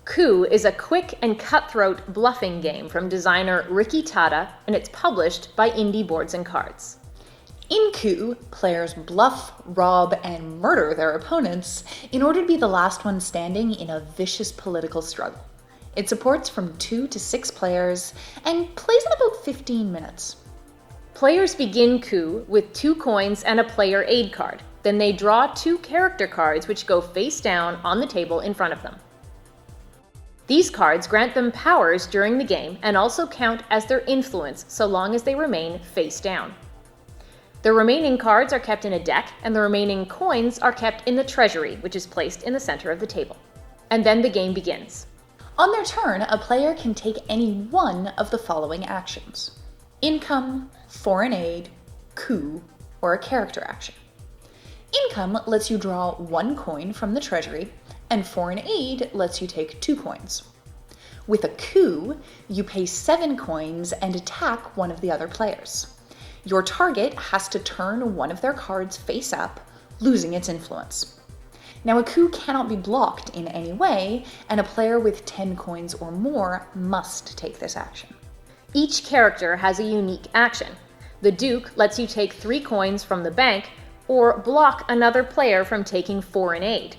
Coup is a quick and cutthroat bluffing game from designer Ricky Tada, and it's published by Indie Boards and Cards. In Coup, players bluff, rob, and murder their opponents in order to be the last one standing in a vicious political struggle. It supports from 2 to 6 players and plays in about 15 minutes. Players begin Coup with 2 coins and a player aid card. Then they draw 2 character cards which go face down on the table in front of them. These cards grant them powers during the game and also count as their influence so long as they remain face down. The remaining cards are kept in a deck, and the remaining coins are kept in the treasury, which is placed in the center of the table. And then the game begins. On their turn, a player can take any one of the following actions: income, foreign aid, coup, or a character action. Income lets you draw 1 coin from the treasury, and foreign aid lets you take 2 coins. With a coup, you pay 7 coins and attack one of the other players. Your target has to turn one of their cards face up, losing its influence. Now, a coup cannot be blocked in any way, and a player with 10 coins or more must take this action. Each character has a unique action. The Duke lets you take 3 coins from the bank, or block another player from taking foreign aid.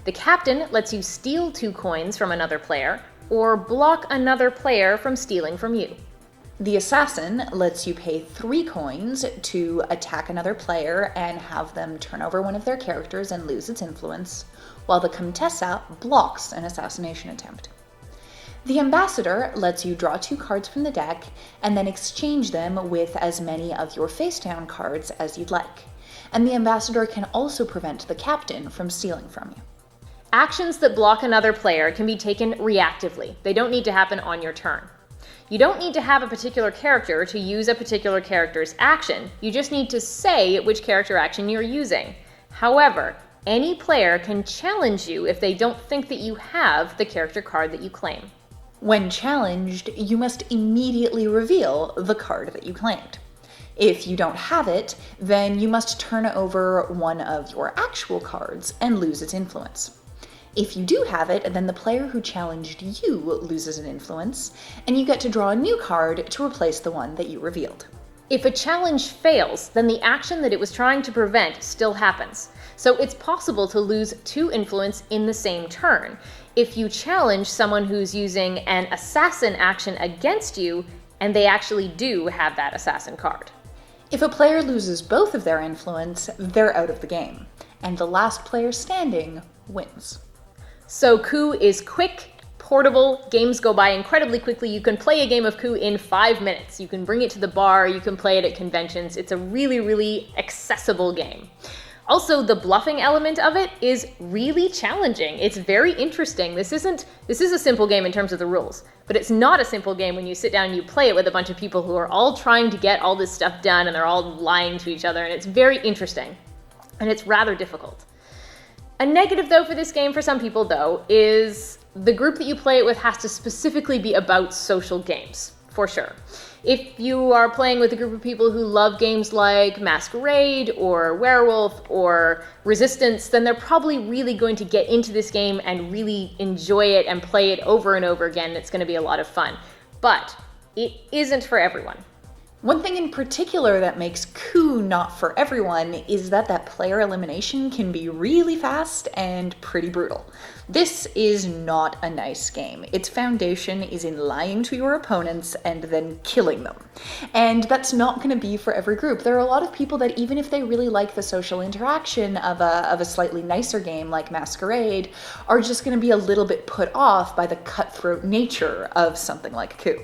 The Captain lets you steal 2 coins from another player, or block another player from stealing from you. The Assassin lets you pay 3 coins to attack another player and have them turn over one of their characters and lose its influence, while the Contessa blocks an assassination attempt. The Ambassador lets you draw 2 cards from the deck and then exchange them with as many of your face-down cards as you'd like. And the Ambassador can also prevent the Captain from stealing from you. Actions that block another player can be taken reactively. They don't need to happen on your turn. You don't need to have a particular character to use a particular character's action. You just need to say which character action you're using. However, any player can challenge you if they don't think that you have the character card that you claim. When challenged, you must immediately reveal the card that you claimed. If you don't have it, then you must turn over one of your actual cards and lose its influence. If you do have it, then the player who challenged you loses an influence, and you get to draw a new card to replace the one that you revealed. If a challenge fails, then the action that it was trying to prevent still happens. So it's possible to lose 2 influence in the same turn. If you challenge someone who's using an assassin action against you, and they actually do have that assassin card. If a player loses both of their influence, they're out of the game, and the last player standing wins. So Coup is quick, portable, games go by incredibly quickly. You can play a game of Coup in 5 minutes. You can bring it to the bar, you can play it at conventions. It's a really, really accessible game. Also, the bluffing element of it is really challenging. It's very interesting. This is a simple game in terms of the rules, but it's not a simple game when you sit down and you play it with a bunch of people who are all trying to get all this stuff done and they're all lying to each other, and it's very interesting, and it's rather difficult. A negative, though, for this game for some people, though, is the group that you play it with has to specifically be about social games, for sure. If you are playing with a group of people who love games like Masquerade or Werewolf or Resistance, then they're probably really going to get into this game and really enjoy it and play it over and over again. It's going to be a lot of fun. But it isn't for everyone. One thing in particular that makes Coup not for everyone is that player elimination can be really fast and pretty brutal. This is not a nice game. Its foundation is in lying to your opponents and then killing them. And that's not going to be for every group. There are a lot of people that even if they really like the social interaction of a slightly nicer game like Masquerade, are just going to be a little bit put off by the cutthroat nature of something like Coup.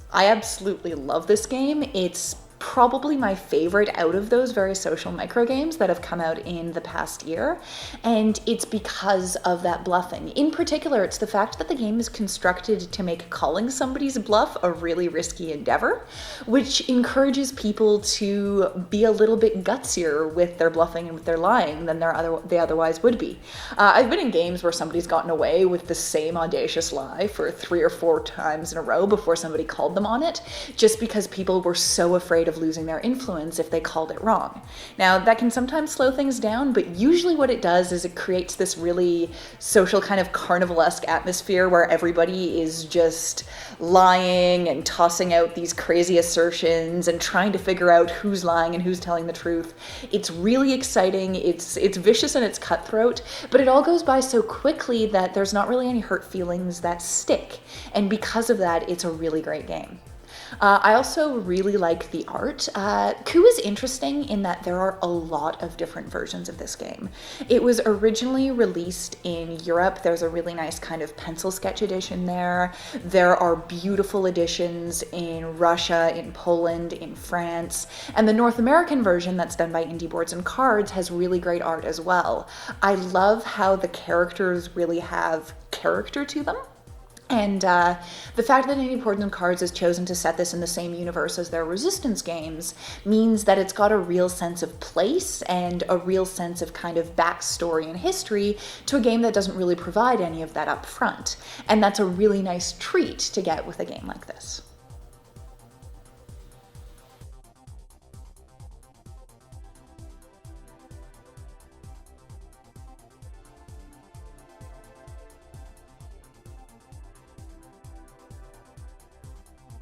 I absolutely love this game. It's probably my favorite out of those very social micro games that have come out in the past year, and it's because of that bluffing. In particular, it's the fact that the game is constructed to make calling somebody's bluff a really risky endeavor, which encourages people to be a little bit gutsier with their bluffing and with their lying than they otherwise would be. I've been in games where somebody's gotten away with the same audacious lie for 3 or 4 times in a row before somebody called them on it, just because people were so afraid of losing their influence if they called it wrong. Now, that can sometimes slow things down, but usually what it does is it creates this really social kind of carnivalesque atmosphere where everybody is just lying and tossing out these crazy assertions and trying to figure out who's lying and who's telling the truth. It's really exciting, it's vicious and it's cutthroat, but it all goes by so quickly that there's not really any hurt feelings that stick, and because of that, it's a really great game. I also really like the art. Coup is interesting in that there are a lot of different versions of this game. It was originally released in Europe. There's a really nice kind of pencil sketch edition there. There are beautiful editions in Russia, in Poland, in France, and the North American version that's done by Indie Boards and Cards has really great art as well. I love how the characters really have character to them. And the fact that Indie Boards and Cards has chosen to set this in the same universe as their Resistance games means that it's got a real sense of place and a real sense of kind of backstory and history to a game that doesn't really provide any of that up front. And that's a really nice treat to get with a game like this.